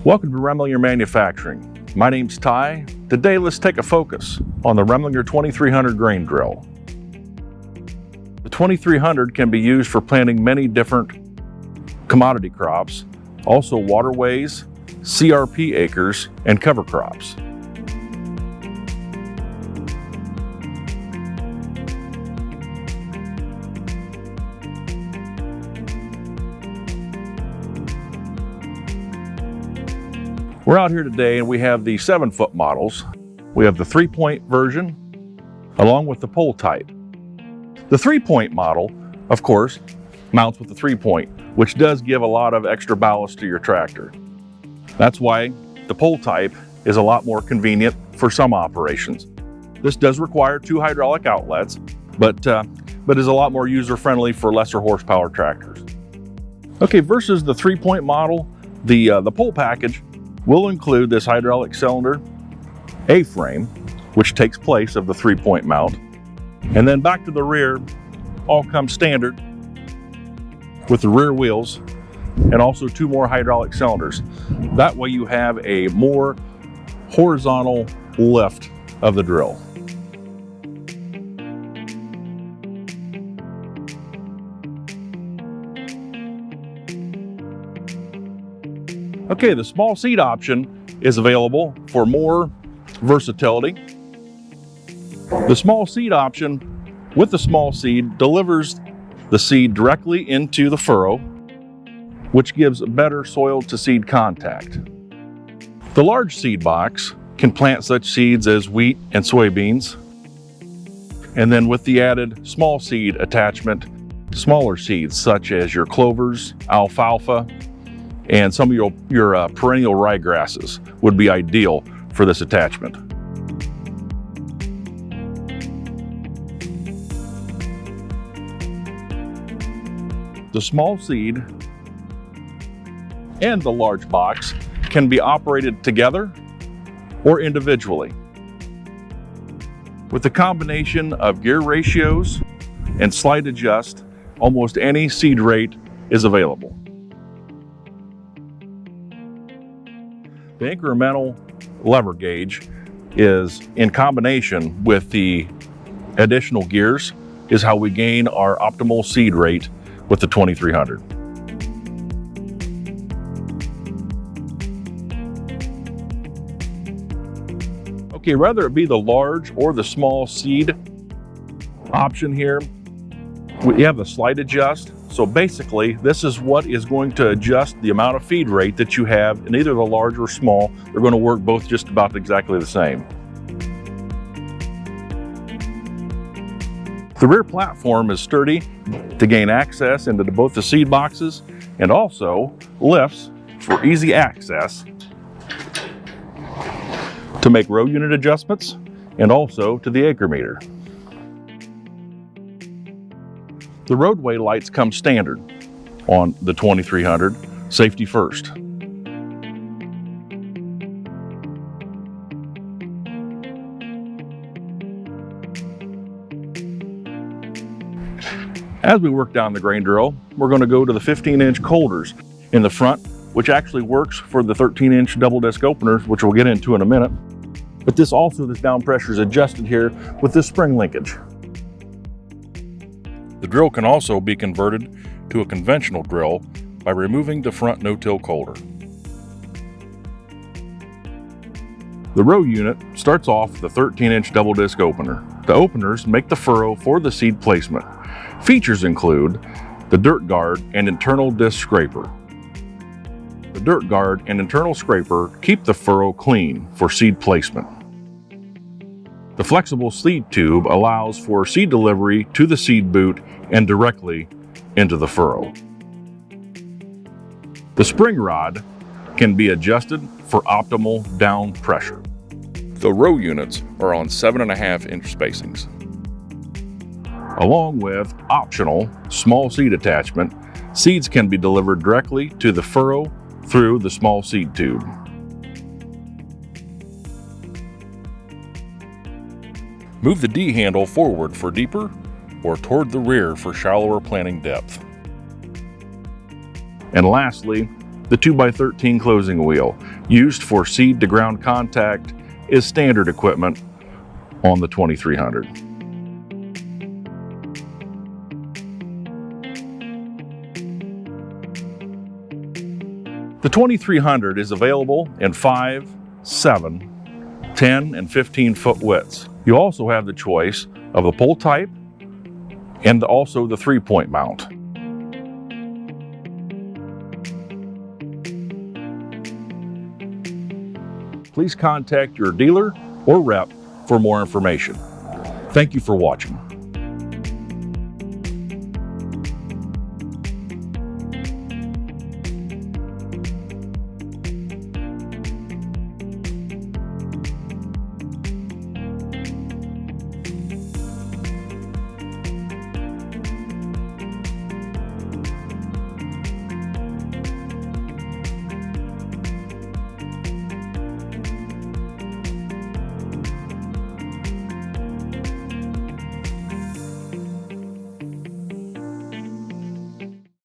Welcome to Remlinger Manufacturing. My name's Ty. Today let's take a focus on the Remlinger 2300 grain drill. The 2300 can be used for planting many different commodity crops, also waterways, CRP acres, and cover crops. We're out here today and we have the 7-foot models. We have the 3-point version along with the pole type. The 3-point model, of course, mounts with the 3-point, which does give a lot of extra ballast to your tractor. That's why the pole type is a lot more convenient for some operations. This does require 2 hydraulic outlets, but is a lot more user-friendly for lesser horsepower tractors. Okay, versus the 3-point model, the pole package will include this hydraulic cylinder A-frame, which takes place of the 3-point mount. And then back to the rear, all comes standard with the rear wheels and also 2 more hydraulic cylinders. That way you have a more horizontal lift of the drill. Okay, the small seed option is available for more versatility. The small seed option with the small seed delivers the seed directly into the furrow, which gives better soil to seed contact. The large seed box can plant such seeds as wheat and soybeans. And then with the added small seed attachment, smaller seeds such as your clovers, alfalfa, and some of your perennial ryegrasses would be ideal for this attachment. The small seed and the large box can be operated together or individually. With the combination of gear ratios and slide adjust, almost any seed rate is available. The incremental lever gauge is in combination with the additional gears is how we gain our optimal seed rate with the 2300. Okay, whether it be the large or the small seed option here, we have the slide adjust. So basically, this is what is going to adjust the amount of feed rate that you have in either the large or small. They're going to work both just about exactly the same. The rear platform is sturdy to gain access into both the seed boxes and also lifts for easy access to make row unit adjustments and also to the acre meter. The roadway lights come standard on the 2300, safety first. As we work down the grain drill, we're going to go to the 15-inch colders in the front, which actually works for the 13-inch double disc openers, which we'll get into in a minute. But this down pressure is adjusted here with this spring linkage. The drill can also be converted to a conventional drill by removing the front no-till coulter. The row unit starts off with a 13-inch double disc opener. The openers make the furrow for the seed placement. Features include the dirt guard and internal disc scraper. The dirt guard and internal scraper keep the furrow clean for seed placement. The flexible seed tube allows for seed delivery to the seed boot and directly into the furrow. The spring rod can be adjusted for optimal down pressure. The row units are on 7.5-inch spacings. Along with optional small seed attachment, seeds can be delivered directly to the furrow through the small seed tube. Move the D handle forward for deeper or toward the rear for shallower planting depth. And lastly, The 2x13 closing wheel, used for seed to ground contact, is standard equipment on the 2300. The 2300 is available in 5, 7, 10, and 15 foot widths. You also have the choice of the pole type and also the 3-point mount. Please contact your dealer or rep for more information. Thank you for watching.